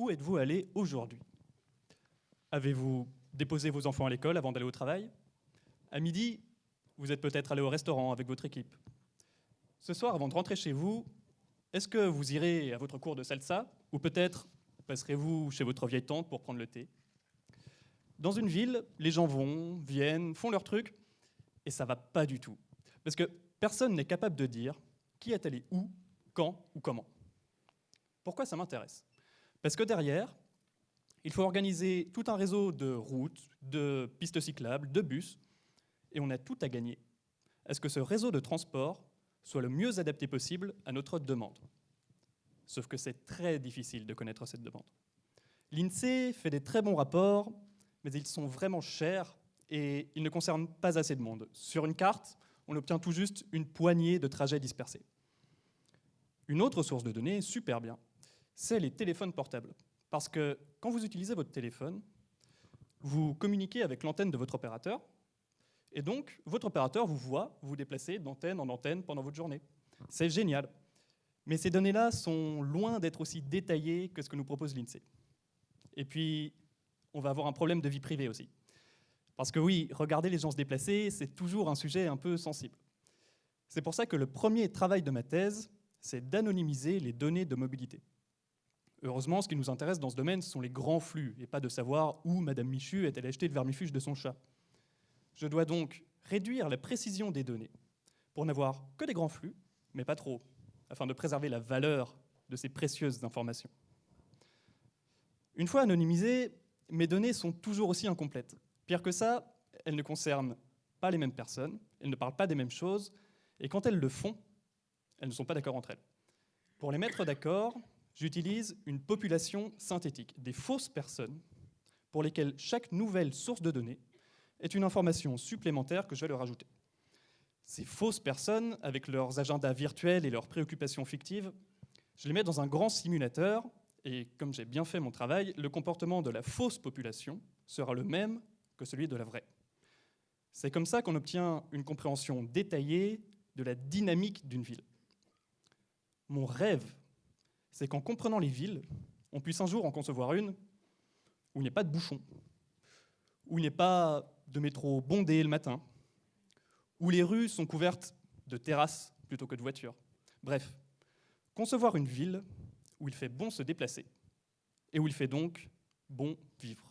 Où êtes-vous allé aujourd'hui? Avez-vous déposé vos enfants à l'école avant d'aller au travail? À midi, vous êtes peut-être allé au restaurant avec votre équipe. Ce soir, avant de rentrer chez vous, est-ce que vous irez à votre cours de salsa ou peut-être passerez-vous chez votre vieille tante pour prendre le thé? Dans une ville, les gens vont, viennent, font leur truc, et ça va pas du tout. Parce que personne n'est capable de dire qui est allé où, quand ou comment. Pourquoi ça m'intéresse? Parce que derrière, il faut organiser tout un réseau de routes, de pistes cyclables, de bus, et on a tout à gagner à ce que ce réseau de transport soit le mieux adapté possible à notre demande. Sauf que c'est très difficile de connaître cette demande. L'INSEE fait des très bons rapports, mais ils sont vraiment chers et ils ne concernent pas assez de monde. Sur une carte, on obtient tout juste une poignée de trajets dispersés. Une autre source de données, super bien, c'est les téléphones portables. Parce que quand vous utilisez votre téléphone, vous communiquez avec l'antenne de votre opérateur, et donc votre opérateur vous voit vous déplacer d'antenne en antenne pendant votre journée. C'est génial. Mais ces données-là sont loin d'être aussi détaillées que ce que nous propose l'INSEE. Et puis, on va avoir un problème de vie privée aussi. Parce que oui, regarder les gens se déplacer, c'est toujours un sujet un peu sensible. C'est pour ça que le premier travail de ma thèse, c'est d'anonymiser les données de mobilité. Heureusement, ce qui nous intéresse dans ce domaine, ce sont les grands flux, et pas de savoir où Madame Michu est allée acheter le vermifuge de son chat. Je dois donc réduire la précision des données pour n'avoir que des grands flux, mais pas trop, afin de préserver la valeur de ces précieuses informations. Une fois anonymisées, mes données sont toujours aussi incomplètes. Pire que ça, elles ne concernent pas les mêmes personnes, elles ne parlent pas des mêmes choses, et quand elles le font, elles ne sont pas d'accord entre elles. Pour les mettre d'accord, j'utilise une population synthétique, des fausses personnes, pour lesquelles chaque nouvelle source de données est une information supplémentaire que je vais leur ajouter. Ces fausses personnes, avec leurs agendas virtuels et leurs préoccupations fictives, je les mets dans un grand simulateur, et comme j'ai bien fait mon travail, le comportement de la fausse population sera le même que celui de la vraie. C'est comme ça qu'on obtient une compréhension détaillée de la dynamique d'une ville. Mon rêve, c'est qu'en comprenant les villes, on puisse un jour en concevoir une où il n'y a pas de bouchons, où il n'y a pas de métro bondé le matin, où les rues sont couvertes de terrasses plutôt que de voitures. Bref, concevoir une ville où il fait bon se déplacer et où il fait donc bon vivre.